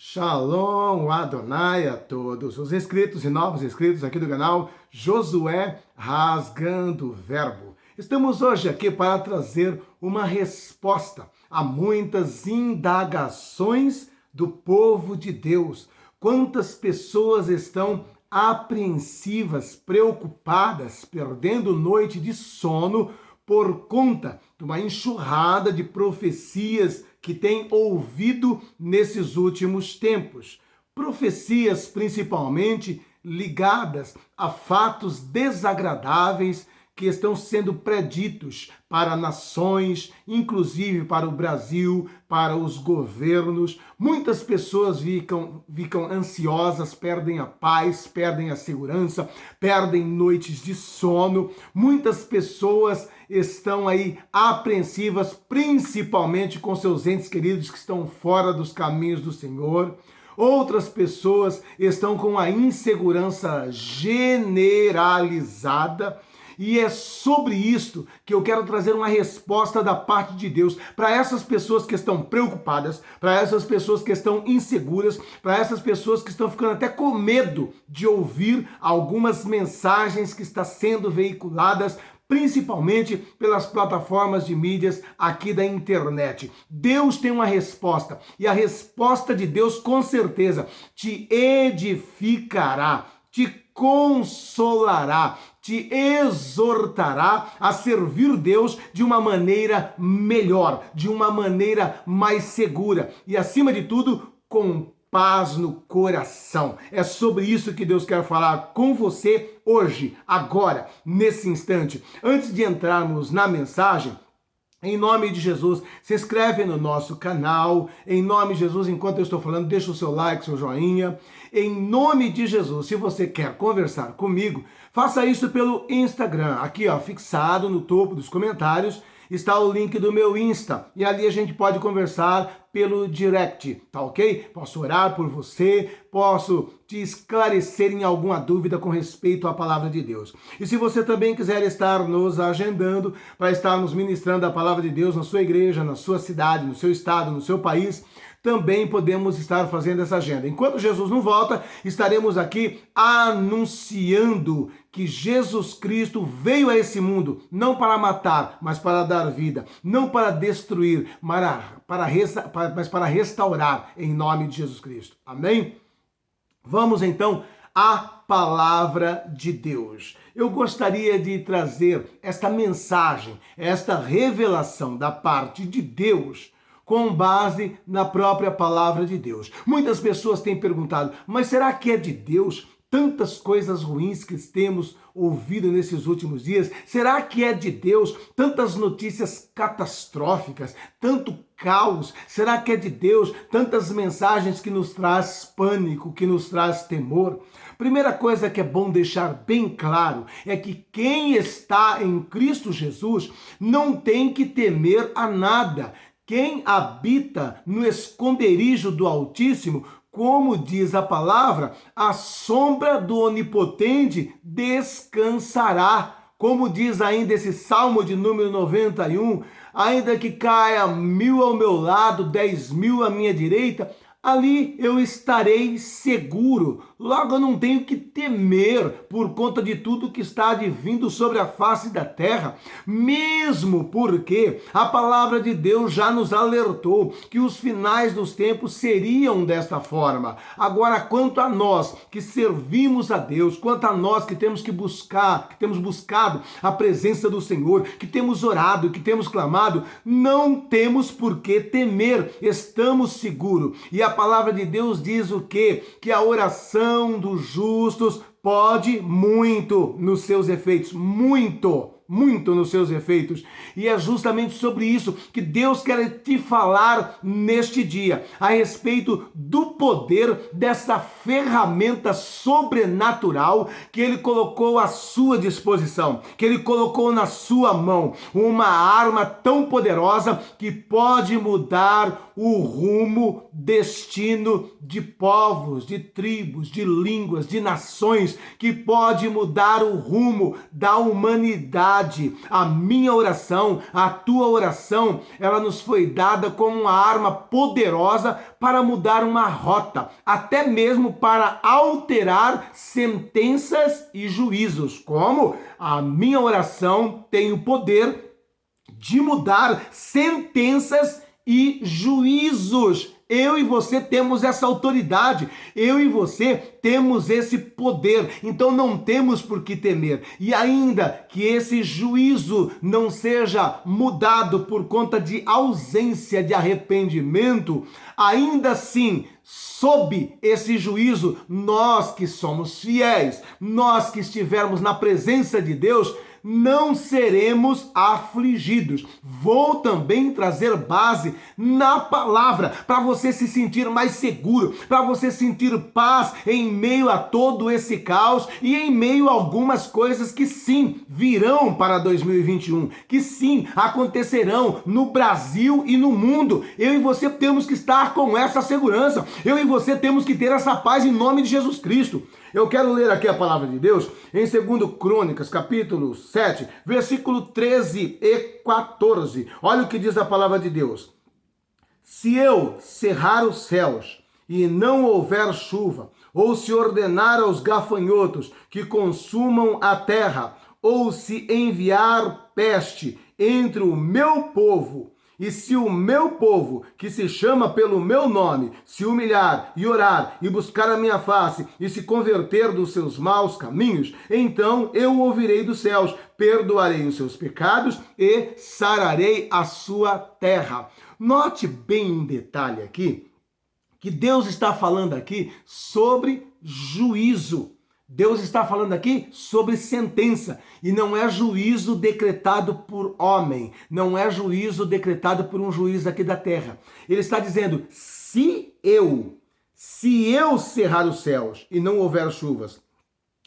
Shalom Adonai a todos os inscritos e novos inscritos aqui do canal Josué Rasgando o Verbo. Estamos hoje aqui para trazer uma resposta a muitas indagações do povo de Deus. Quantas pessoas estão apreensivas, preocupadas, perdendo noite de sono por conta de uma enxurrada de profecias que tem ouvido nesses últimos tempos. Profecias principalmente ligadas a fatos desagradáveis que estão sendo preditos para nações, inclusive para o Brasil, para os governos. Muitas pessoas ficam ansiosas, perdem a paz, perdem a segurança, perdem noites de sono. Muitas pessoas estão aí apreensivas, principalmente com seus entes queridos que estão fora dos caminhos do Senhor. Outras pessoas estão com a insegurança generalizada. E é sobre isto que eu quero trazer uma resposta da parte de Deus para essas pessoas que estão preocupadas, para essas pessoas que estão inseguras, para essas pessoas que estão ficando até com medo de ouvir algumas mensagens que estão sendo veiculadas principalmente pelas plataformas de mídias aqui da internet. Deus tem uma resposta, e a resposta de Deus com certeza te edificará, te consolará, te exortará a servir Deus de uma maneira melhor, de uma maneira mais segura e, acima de tudo, com paz no coração. É sobre isso que Deus quer falar com você hoje, agora, nesse instante. Antes de entrarmos na mensagem, em nome de Jesus, se inscreve no nosso canal. Em nome de Jesus, enquanto eu estou falando, deixa o seu like, seu joinha. Em nome de Jesus, se você quer conversar comigo, faça isso pelo Instagram. Aqui, ó, fixado no topo dos comentários, está o link do meu Insta. E ali a gente pode conversar pelo direct, tá ok? Posso orar por você, posso te esclarecer em alguma dúvida com respeito à palavra de Deus. E se você também quiser estar nos agendando para estarmos ministrando a palavra de Deus na sua igreja, na sua cidade, no seu estado, no seu país, também podemos estar fazendo essa agenda. Enquanto Jesus não volta, estaremos aqui anunciando que Jesus Cristo veio a esse mundo não para matar, mas para dar vida, não para destruir, mas para restaurar, em nome de Jesus Cristo. Amém? Vamos então à palavra de Deus. Eu gostaria de trazer esta mensagem, esta revelação da parte de Deus, com base na própria palavra de Deus. Muitas pessoas têm perguntado, mas será que é de Deus tantas coisas ruins que temos ouvido nesses últimos dias? Será que é de Deus tantas notícias catastróficas, tanto caos? Será que é de Deus tantas mensagens que nos traz pânico, que nos traz temor? Primeira coisa que é bom deixar bem claro é que quem está em Cristo Jesus não tem que temer a nada. Quem habita no esconderijo do Altíssimo, como diz a palavra, a sombra do Onipotente descansará. Como diz ainda esse Salmo de número 91, ainda que caia 1000 ao meu lado, 10.000 à minha direita, ali eu estarei seguro. Logo, eu não tenho que temer por conta de tudo que está advindo sobre a face da terra, mesmo porque a palavra de Deus já nos alertou que os finais dos tempos seriam desta forma. Agora, quanto a nós que servimos a Deus, quanto a nós que temos buscado a presença do Senhor, que temos orado, que temos clamado, não temos por que temer, estamos seguros. E a palavra de Deus diz o quê? Que a oração dos justos pode muito nos seus efeitos, muito nos seus efeitos. E é justamente sobre isso que Deus quer te falar neste dia, a respeito do poder dessa ferramenta sobrenatural que Ele colocou à sua disposição, que Ele colocou na sua mão, uma arma tão poderosa que pode mudar o rumo, destino de povos, de tribos, de línguas, de nações, que pode mudar o rumo da humanidade autoridade. A minha oração, a tua oração, ela nos foi dada como uma arma poderosa para mudar uma rota, até mesmo para alterar sentenças e juízos. Como? A minha oração tem o poder de mudar sentenças e juízos. Eu e você temos essa autoridade, eu e você temos esse poder, então não temos por que temer. E ainda que esse juízo não seja mudado por conta de ausência de arrependimento, ainda assim, sob esse juízo, nós que somos fiéis, nós que estivermos na presença de Deus, não seremos afligidos. Vou também trazer base na palavra para você se sentir mais seguro, para você sentir paz em meio a todo esse caos e em meio a algumas coisas que sim virão para 2021, que sim acontecerão no Brasil e no mundo. Eu e você temos que estar com essa segurança. Eu e você temos que ter essa paz em nome de Jesus Cristo. Eu quero ler aqui a palavra de Deus em 2 Crônicas, capítulo 7, versículo 13 e 14. Olha o que diz a palavra de Deus. Se eu cerrar os céus e não houver chuva, ou se ordenar aos gafanhotos que consumam a terra, ou se enviar peste entre o meu povo, e se o meu povo, que se chama pelo meu nome, se humilhar e orar e buscar a minha face e se converter dos seus maus caminhos, então eu ouvirei dos céus, perdoarei os seus pecados e sararei a sua terra. Note bem em detalhe aqui que Deus está falando aqui sobre juízo. Deus está falando aqui sobre sentença, e não é juízo decretado por homem, não é juízo decretado por um juiz aqui da terra. Ele está dizendo, se eu cerrar os céus e não houver chuvas,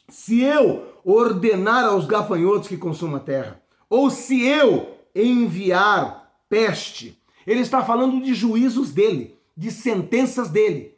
se eu ordenar aos gafanhotos que consumam a terra, ou se eu enviar peste, ele está falando de juízos dele, de sentenças dele.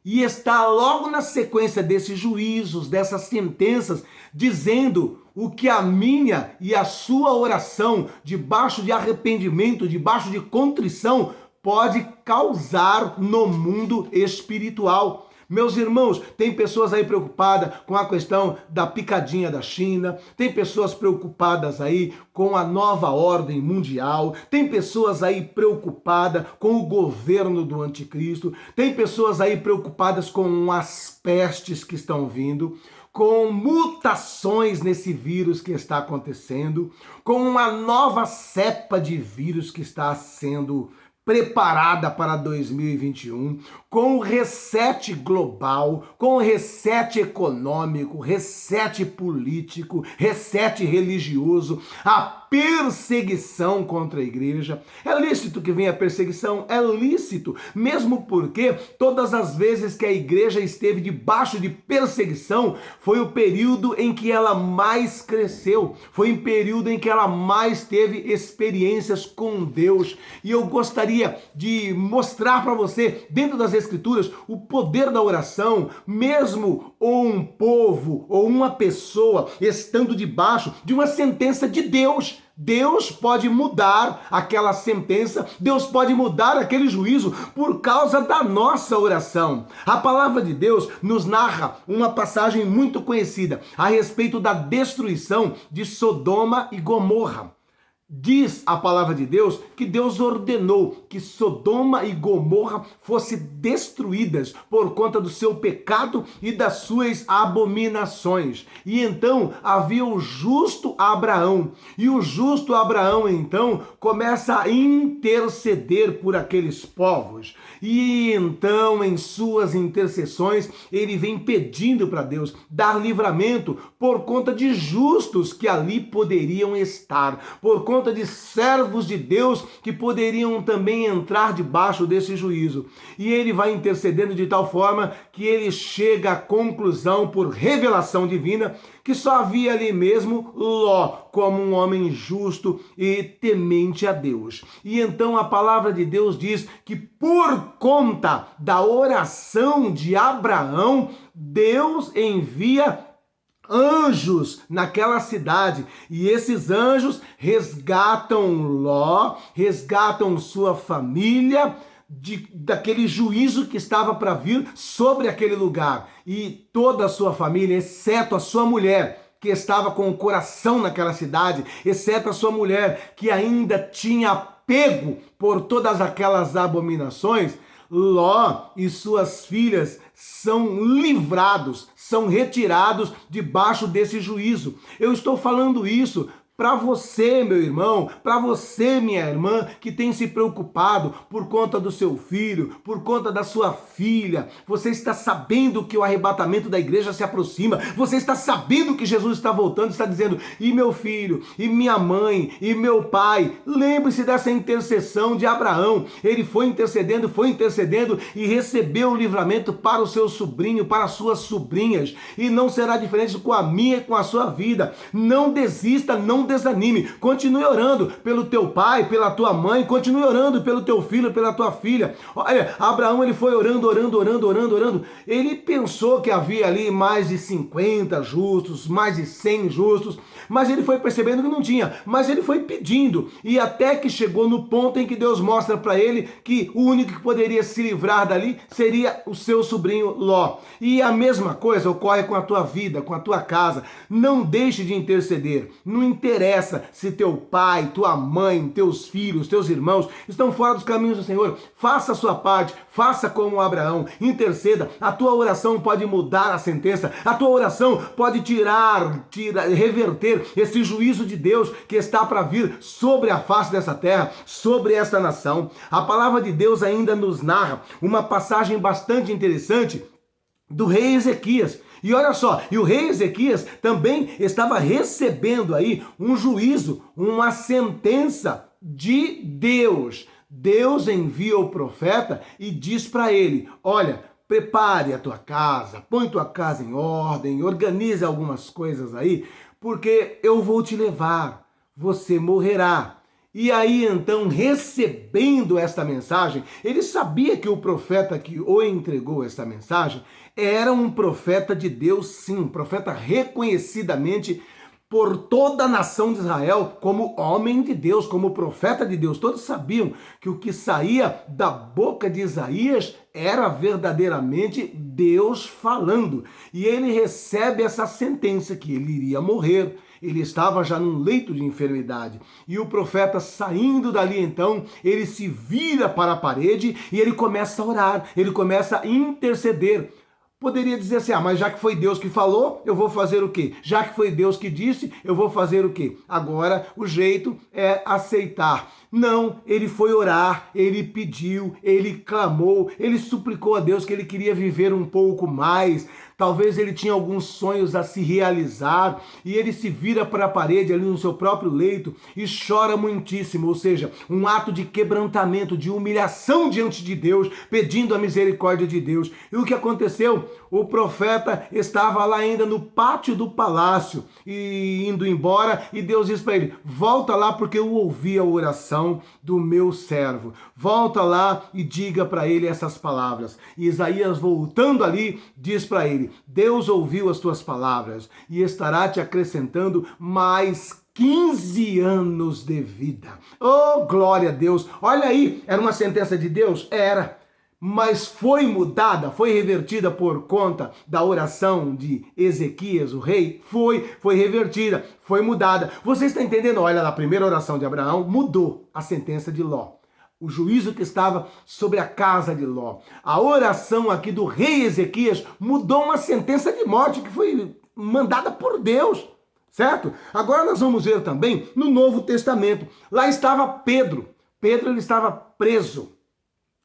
E está logo na sequência desses juízos, dessas sentenças, dizendo o que a minha e a sua oração, debaixo de arrependimento, debaixo de contrição, pode causar no mundo espiritual. Meus irmãos, tem pessoas aí preocupadas com a questão da picadinha da China, tem pessoas preocupadas aí com a nova ordem mundial, tem pessoas aí preocupadas com o governo do anticristo, tem pessoas aí preocupadas com as pestes que estão vindo, com mutações nesse vírus que está acontecendo, com uma nova cepa de vírus que está sendo preparada para 2021, com o reset global, com o reset econômico, reset político, reset religioso, a perseguição contra a igreja. É lícito que venha a perseguição? É lícito, mesmo porque todas as vezes que a igreja esteve debaixo de perseguição, foi o período em que ela mais cresceu, foi o período em que ela mais teve experiências com Deus. E eu gostaria de mostrar para você, dentro das Escrituras, o poder da oração, mesmo um povo ou uma pessoa estando debaixo de uma sentença de Deus. Deus pode mudar aquela sentença, Deus pode mudar aquele juízo por causa da nossa oração. A palavra de Deus nos narra uma passagem muito conhecida a respeito da destruição de Sodoma e Gomorra. Diz a palavra de Deus que Deus ordenou que Sodoma e Gomorra fossem destruídas por conta do seu pecado e das suas abominações. E então havia o justo Abraão. E o justo Abraão então começa a interceder por aqueles povos. E então em suas intercessões ele vem pedindo para Deus dar livramento por conta de justos que ali poderiam estar, por conta de servos de Deus que poderiam também entrar debaixo desse juízo. E ele vai intercedendo de tal forma que ele chega à conclusão, por revelação divina, que só havia ali mesmo Ló como um homem justo e temente a Deus. E então a palavra de Deus diz que por conta da oração de Abraão, Deus envia anjos naquela cidade, e esses anjos resgatam Ló, resgatam sua família daquele juízo que estava para vir sobre aquele lugar, e toda a sua família, exceto a sua mulher, que estava com o coração naquela cidade, exceto a sua mulher, que ainda tinha apego por todas aquelas abominações. Ló e suas filhas são livrados, são retirados debaixo desse juízo. Eu estou falando isso para você, meu irmão, para você, minha irmã, que tem se preocupado por conta do seu filho, por conta da sua filha. Você está sabendo que o arrebatamento da igreja se aproxima. Você está sabendo que Jesus está voltando, está dizendo: e meu filho, e minha mãe, e meu pai. Lembre-se dessa intercessão de Abraão. Ele foi intercedendo e recebeu o livramento para o seu sobrinho, para as suas sobrinhas. E não será diferente com a minha e com a sua vida. Não desista, não desanime, continue orando pelo teu pai, pela tua mãe, continue orando pelo teu filho, pela tua filha. Olha, Abraão, ele foi orando. Ele pensou que havia ali mais de 50 justos, mais de 100 justos, mas ele foi percebendo que não tinha, mas ele foi pedindo, e até que chegou no ponto em que Deus mostra para ele que o único que poderia se livrar dali seria o seu sobrinho Ló. E a mesma coisa ocorre com a tua vida, com a tua casa. Não deixe de interceder. Não interessa se teu pai, tua mãe, teus filhos, teus irmãos estão fora dos caminhos do Senhor. Faça a sua parte, faça como Abraão, interceda. A tua oração pode mudar a sentença, a tua oração pode reverter esse juízo de Deus que está para vir sobre a face dessa terra, sobre esta nação. A palavra de Deus ainda nos narra uma passagem bastante interessante do rei Ezequias. E olha só, e o rei Ezequias também estava recebendo aí um juízo, uma sentença de Deus. Deus envia o profeta e diz para ele: olha, prepare a tua casa, põe tua casa em ordem, organize algumas coisas aí, porque eu vou te levar, você morrerá. E aí, então, recebendo esta mensagem, ele sabia que o profeta que o entregou esta mensagem era um profeta de Deus, sim, um profeta reconhecidamente por toda a nação de Israel como homem de Deus, como profeta de Deus. Todos sabiam que o que saía da boca de Isaías era verdadeiramente Deus falando. E ele recebe essa sentença que ele iria morrer. Ele estava já num leito de enfermidade. E o profeta, saindo dali então, ele se vira para a parede e ele começa a orar, ele começa a interceder. Poderia dizer assim: mas já que foi Deus que falou, eu vou fazer o quê? Já que foi Deus que disse, eu vou fazer o quê? Agora o jeito é aceitar. Não, ele foi orar, ele pediu, ele clamou, ele suplicou a Deus que ele queria viver um pouco mais. Talvez ele tinha alguns sonhos a se realizar e ele se vira para a parede ali no seu próprio leito e chora muitíssimo, ou seja, um ato de quebrantamento, de humilhação diante de Deus, pedindo a misericórdia de Deus. E o que aconteceu? O profeta estava lá ainda no pátio do palácio e indo embora, e Deus diz para ele: volta lá porque eu ouvi a oração do meu servo. Volta lá e diga para ele essas palavras. E Isaías, voltando ali, diz para ele: Deus ouviu as tuas palavras e estará te acrescentando mais 15 anos de vida. Oh, glória a Deus! Olha aí, era uma sentença de Deus? Era. Mas foi mudada, foi revertida por conta da oração de Ezequias, o rei? Foi revertida, foi mudada. Você está entendendo? Olha, na primeira oração de Abraão, mudou a sentença de Ló. O juízo que estava sobre a casa de Ló. A oração aqui do rei Ezequias mudou uma sentença de morte que foi mandada por Deus, certo? Agora nós vamos ver também no Novo Testamento. Lá estava Pedro. Pedro, ele estava preso.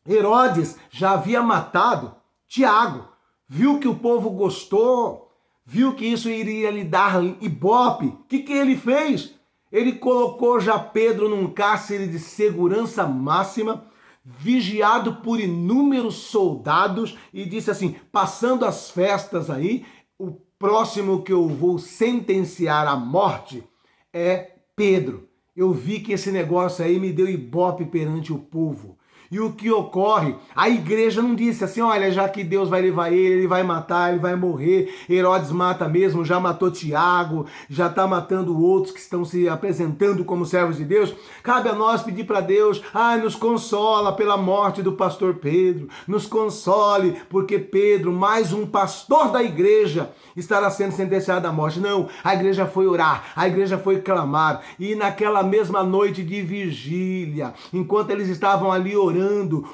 Herodes já havia matado Tiago. Viu que o povo gostou, viu que isso iria lhe dar ibope. O que ele fez? Ele colocou já Pedro num cárcere de segurança máxima, vigiado por inúmeros soldados, e disse assim: passando as festas aí, o próximo que eu vou sentenciar à morte é Pedro. Eu vi que esse negócio aí me deu ibope perante o povo. E o que ocorre? A igreja não disse assim, olha, já que Deus vai levar ele vai matar, ele vai morrer. Herodes mata mesmo, já matou Tiago, já está matando outros que estão se apresentando como servos de Deus. Cabe a nós pedir para Deus, nos consola pela morte do pastor Pedro, nos console porque Pedro, mais um pastor da igreja, estará sendo sentenciado à morte. Não, a igreja foi orar, a igreja foi clamar, e naquela mesma noite de vigília, enquanto eles estavam ali orando,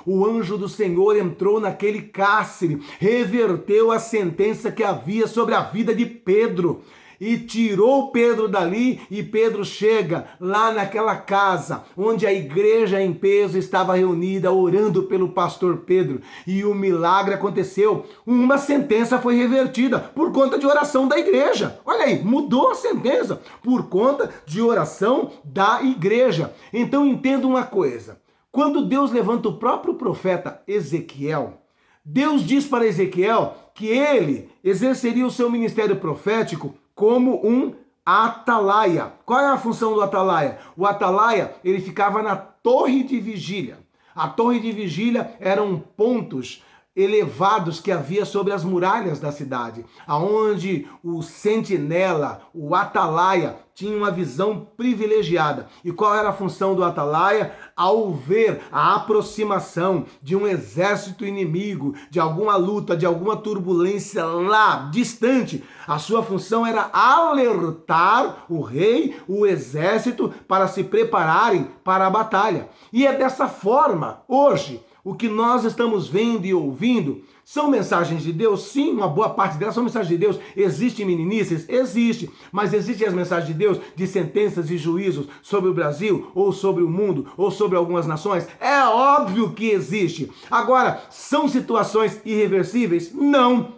o anjo do Senhor entrou naquele cárcere, reverteu a sentença que havia sobre a vida de Pedro, e tirou Pedro dali, e Pedro chega lá naquela casa onde a igreja em peso estava reunida orando pelo pastor Pedro, e o milagre aconteceu. Uma sentença foi revertida por conta de oração da igreja. Olha aí, mudou a sentença por conta de oração da igreja. Então entenda uma coisa, quando Deus levanta o próprio profeta Ezequiel, Deus diz para Ezequiel que ele exerceria o seu ministério profético como um atalaia. Qual é a função do atalaia? O atalaia, ele ficava na torre de vigília. A torre de vigília eram pontos elevados que havia sobre as muralhas da cidade, aonde o sentinela, o atalaia, tinha uma visão privilegiada. E qual era a função do atalaia? Ao ver a aproximação de um exército inimigo, de alguma luta, de alguma turbulência lá distante, a sua função era alertar o rei, o exército, para se prepararem para a batalha. E é dessa forma, hoje, o que nós estamos vendo e ouvindo são mensagens de Deus? Sim, uma boa parte delas são mensagens de Deus. Existem meninices? Existe. Mas existem as mensagens de Deus de sentenças e juízos sobre o Brasil, ou sobre o mundo, ou sobre algumas nações? É óbvio que existe. Agora, são situações irreversíveis? Não.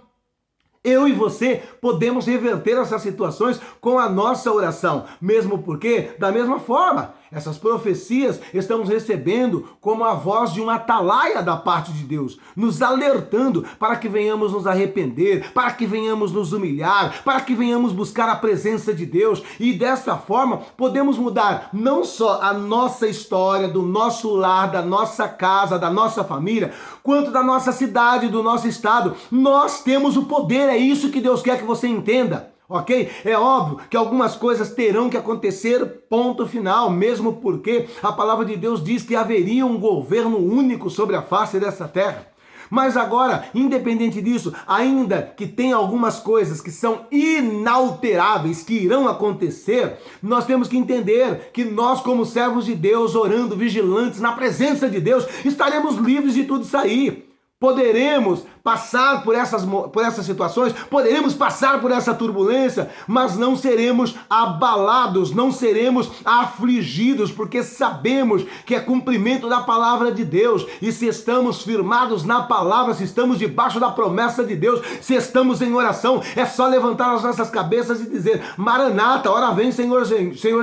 Eu e você podemos reverter essas situações com a nossa oração, mesmo porque, da mesma forma, essas profecias estamos recebendo como a voz de um atalaia da parte de Deus, nos alertando para que venhamos nos arrepender, para que venhamos nos humilhar, para que venhamos buscar a presença de Deus, e dessa forma podemos mudar não só a nossa história, do nosso lar, da nossa casa, da nossa família, quanto da nossa cidade, do nosso estado. Nós temos o poder, é isso que Deus quer que você entenda. Ok? É óbvio que algumas coisas terão que acontecer, ponto final, mesmo porque a palavra de Deus diz que haveria um governo único sobre a face dessa terra. Mas agora, independente disso, ainda que tenha algumas coisas que são inalteráveis, que irão acontecer, nós temos que entender que nós, como servos de Deus, orando, vigilantes, na presença de Deus, estaremos livres de tudo isso aí. Poderemos passar por essas situações, poderemos passar por essa turbulência, mas não seremos abalados, não seremos afligidos, porque sabemos que é cumprimento da palavra de Deus. E se estamos firmados na palavra, se estamos debaixo da promessa de Deus, se estamos em oração, é só levantar as nossas cabeças e dizer: Maranata, ora vem, Senhor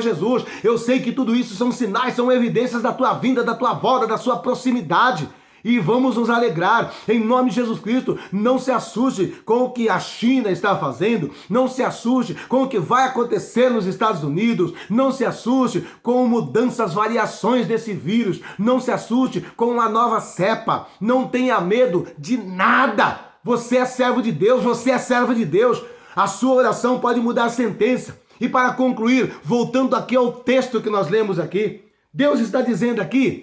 Jesus. Eu sei que tudo isso são sinais, são evidências da tua vinda, da tua volta, da sua proximidade. E vamos nos alegrar, em nome de Jesus Cristo. Não se assuste com o que a China está fazendo, não se assuste com o que vai acontecer nos Estados Unidos, não se assuste com mudanças, variações desse vírus, não se assuste com a nova cepa, não tenha medo de nada. Você é servo de Deus, você é servo de Deus, a sua oração pode mudar a sentença. E para concluir, voltando aqui ao texto que nós lemos aqui, Deus está dizendo aqui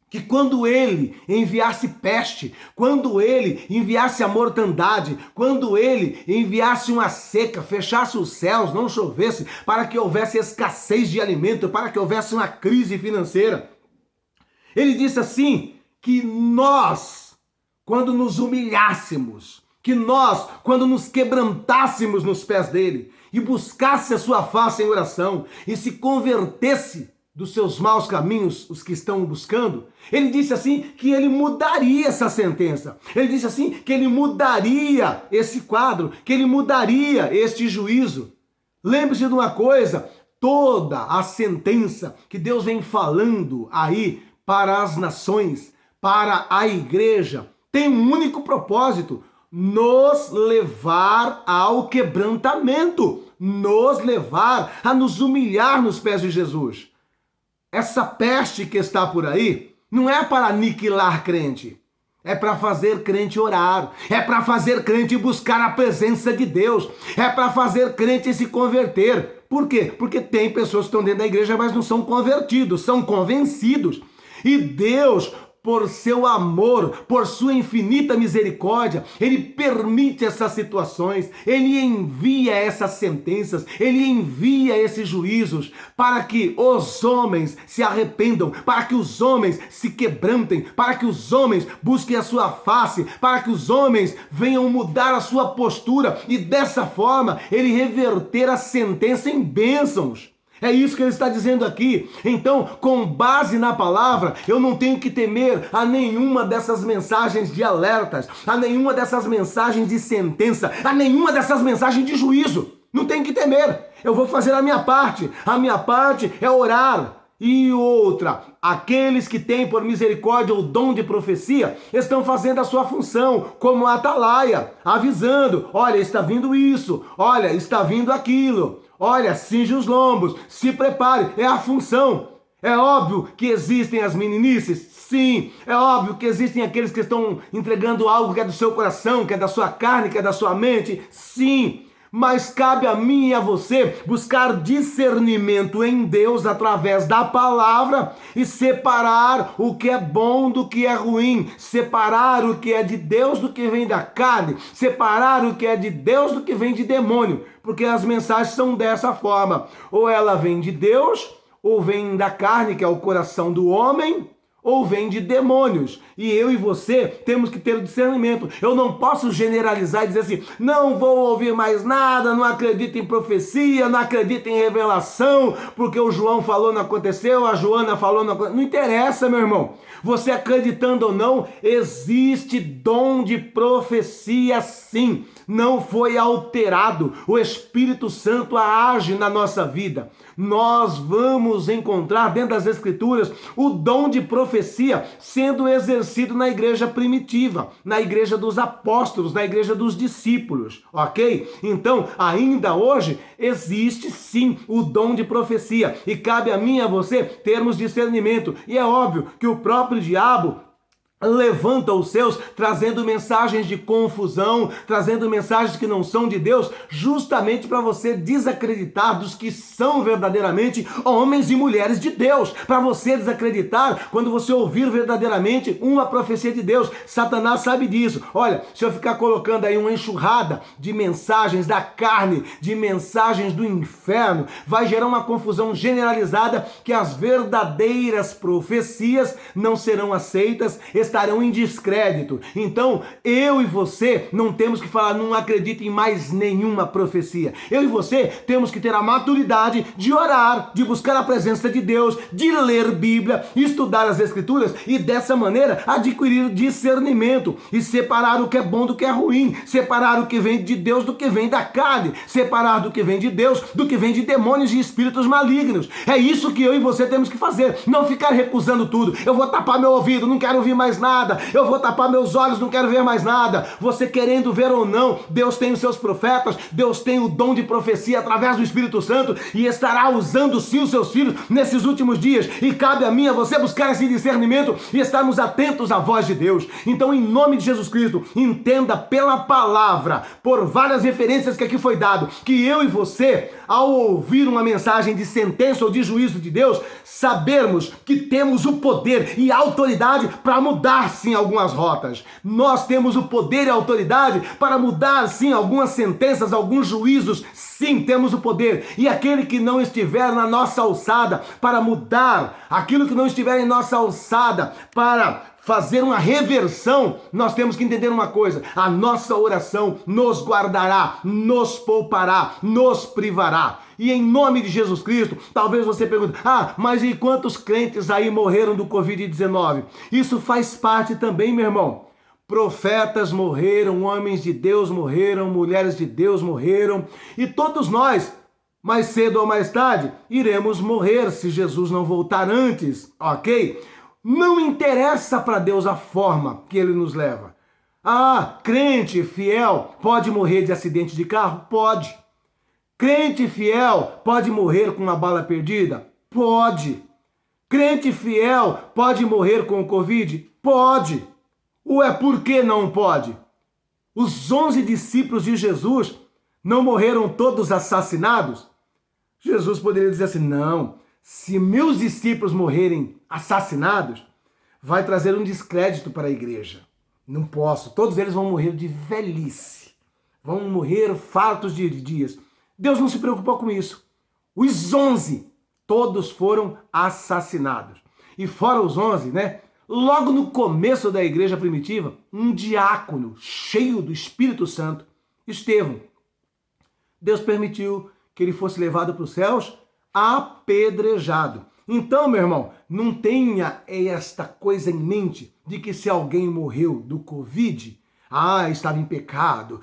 que quando ele enviasse peste, quando ele enviasse a mortandade, quando ele enviasse uma seca, fechasse os céus, não chovesse, para que houvesse escassez de alimento, para que houvesse uma crise financeira, ele disse assim, que nós, quando nos humilhássemos, que nós, quando nos quebrantássemos nos pés dele, e buscasse a sua face em oração, e se convertesse dos seus maus caminhos, os que estão buscando, ele disse assim que ele mudaria essa sentença. Ele disse assim que ele mudaria esse quadro, que ele mudaria este juízo. Lembre-se de uma coisa, toda a sentença que Deus vem falando aí para as nações, para a igreja, tem um único propósito: nos levar ao quebrantamento, nos levar a nos humilhar nos pés de Jesus. Essa peste que está por aí Não é para aniquilar crente. É para fazer crente orar, é para fazer crente buscar a presença de Deus, é para fazer crente se converter. Por quê? Porque tem pessoas que estão dentro da igreja, mas não são convertidos, são convencidos. E Deus, por seu amor, por sua infinita misericórdia, Ele permite essas situações, Ele envia essas sentenças, Ele envia esses juízos para que os homens se arrependam, para que os homens se quebrantem, para que os homens busquem a sua face, para que os homens venham mudar a sua postura e dessa forma Ele reverter a sentença em bênçãos. É isso que ele está dizendo aqui. Então, com base na palavra, eu não tenho que temer a nenhuma dessas mensagens de alertas, a nenhuma dessas mensagens de sentença, a nenhuma dessas mensagens de juízo. Não tenho que temer. Eu vou fazer a minha parte. A minha parte é orar. E outra, aqueles que têm por misericórdia o dom de profecia estão fazendo a sua função como atalaia, avisando, olha, está vindo isso, olha, está vindo aquilo, olha, cinge os lombos, se prepare, é a função. É óbvio que existem as meninices? Sim. É óbvio que existem aqueles que estão entregando algo que é do seu coração, que é da sua carne, que é da sua mente? Sim. Mas cabe a mim e a você buscar discernimento em Deus através da palavra e separar o que é bom do que é ruim, separar o que é de Deus do que vem da carne, separar o que é de Deus do que vem de demônio, porque as mensagens são dessa forma, ou ela vem de Deus, ou vem da carne, que é o coração do homem, ou vem de demônios. E eu e você temos que ter o discernimento. Eu não posso generalizar e dizer assim, não vou ouvir mais nada, não acredito em profecia, não acredito em revelação, porque o João falou não aconteceu, a Joana falou não aconteceu. Não interessa, meu irmão. Você acreditando ou não, existe dom de profecia sim. Não foi alterado. O Espírito Santo age na nossa vida. Nós vamos encontrar dentro das Escrituras o dom de profecia sendo exercido na igreja primitiva, na igreja dos apóstolos, na igreja dos discípulos, ok? Então, ainda hoje, existe sim o dom de profecia e cabe a mim e a você termos discernimento. E é óbvio que o próprio diabo levanta os seus, trazendo mensagens de confusão, trazendo mensagens que não são de Deus, justamente para você desacreditar dos que são verdadeiramente homens e mulheres de Deus, para você desacreditar quando você ouvir verdadeiramente uma profecia de Deus. Satanás sabe disso. Olha, se eu ficar colocando aí uma enxurrada de mensagens da carne, de mensagens do inferno, vai gerar uma confusão generalizada que as verdadeiras profecias não serão aceitas, estarão em descrédito. Então, eu e você não temos que falar, não acredito em mais nenhuma profecia. Eu e você temos que ter a maturidade de orar, de buscar a presença de Deus, de ler Bíblia, estudar as Escrituras e dessa maneira adquirir discernimento e separar o que é bom do que é ruim, separar o que vem de Deus do que vem da carne, separar do que vem de Deus do que vem de demônios e espíritos malignos. É isso que eu e você temos que fazer, não ficar recusando tudo. Eu vou tapar meu ouvido, não quero ouvir mais nada, eu vou tapar meus olhos, não quero ver mais nada. Você querendo ver ou não, Deus tem os seus profetas, Deus tem o dom de profecia através do Espírito Santo e estará usando sim os seus filhos nesses últimos dias, e cabe a mim, a você buscar esse discernimento e estarmos atentos à voz de Deus. Então, em nome de Jesus Cristo, entenda pela palavra, por várias referências que aqui foi dado, que eu e você, ao ouvir uma mensagem de sentença ou de juízo de Deus, sabermos que temos o poder e a autoridade para mudar sim algumas rotas. Nós temos o poder e a autoridade para mudar sim algumas sentenças, alguns juízos. Sim, temos o poder. E aquele que não estiver na nossa alçada para mudar, aquilo que não estiver em nossa alçada para fazer uma reversão, nós temos que entender uma coisa: a nossa oração nos guardará, nos poupará, nos privará. E em nome de Jesus Cristo, talvez você pergunte, mas e quantos crentes aí morreram do Covid-19? Isso faz parte também, meu irmão. Profetas morreram, homens de Deus morreram, mulheres de Deus morreram, e todos nós, mais cedo ou mais tarde, iremos morrer se Jesus não voltar antes, ok? Não interessa para Deus a forma que Ele nos leva. Crente fiel pode morrer de acidente de carro? Pode. Crente fiel pode morrer com uma bala perdida? Pode. Crente fiel pode morrer com o Covid? Pode. Ué, por que não pode? Os 11 discípulos de Jesus não morreram todos assassinados? Jesus poderia dizer assim, não, se meus discípulos morrerem assassinados, vai trazer um descrédito para a igreja. Não posso, todos eles vão morrer de velhice, vão morrer fartos de dias. Deus não se preocupou com isso. Os 11, todos foram assassinados. E fora os 11, né? Logo no começo da igreja primitiva, um diácono cheio do Espírito Santo, Estevão, Deus permitiu que ele fosse levado para os céus apedrejado. Então, meu irmão, não tenha esta coisa em mente de que se alguém morreu do Covid, estava em pecado,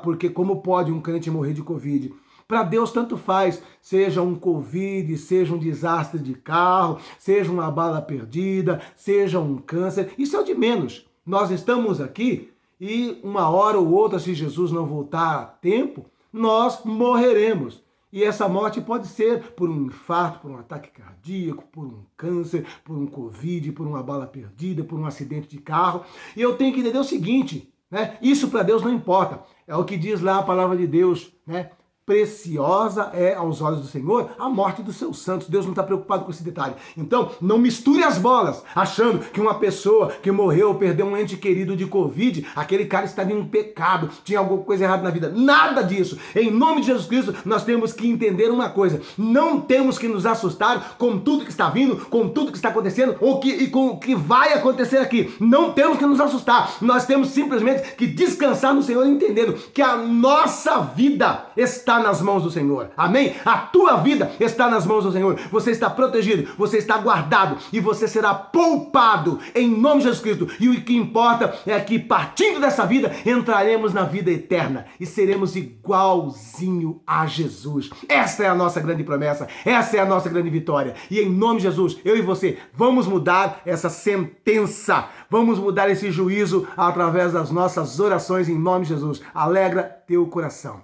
porque como pode um crente morrer de Covid? Para Deus tanto faz, seja um Covid, seja um desastre de carro, seja uma bala perdida, seja um câncer, isso é o de menos. Nós estamos aqui e uma hora ou outra, se Jesus não voltar a tempo, nós morreremos. E essa morte pode ser por um infarto, por um ataque cardíaco, por um câncer, por um Covid, por uma bala perdida, por um acidente de carro. E eu tenho que entender o seguinte, né? Isso para Deus não importa. É o que diz lá a palavra de Deus, né? Preciosa é aos olhos do Senhor a morte dos seus santos. Deus não está preocupado com esse detalhe. Então, não misture as bolas, achando que uma pessoa que morreu, perdeu um ente querido de Covid, aquele cara estava em pecado, tinha alguma coisa errada na vida. Nada disso. Em nome de Jesus Cristo, nós temos que entender uma coisa. Não temos que nos assustar com tudo que está vindo, com tudo que está acontecendo, e com o que vai acontecer aqui. Não temos que nos assustar. Nós temos simplesmente que descansar no Senhor, entendendo que a nossa vida está nas mãos do Senhor. Amém? A tua vida está nas mãos do Senhor. Você está protegido, você está guardado e você será poupado em nome de Jesus Cristo. E o que importa é que partindo dessa vida entraremos na vida eterna e seremos igualzinho a Jesus. Essa é a nossa grande promessa. Essa é a nossa grande vitória. E em nome de Jesus, eu e você vamos mudar essa sentença. Vamos mudar esse juízo através das nossas orações em nome de Jesus. Alegra teu coração.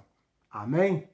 Amém?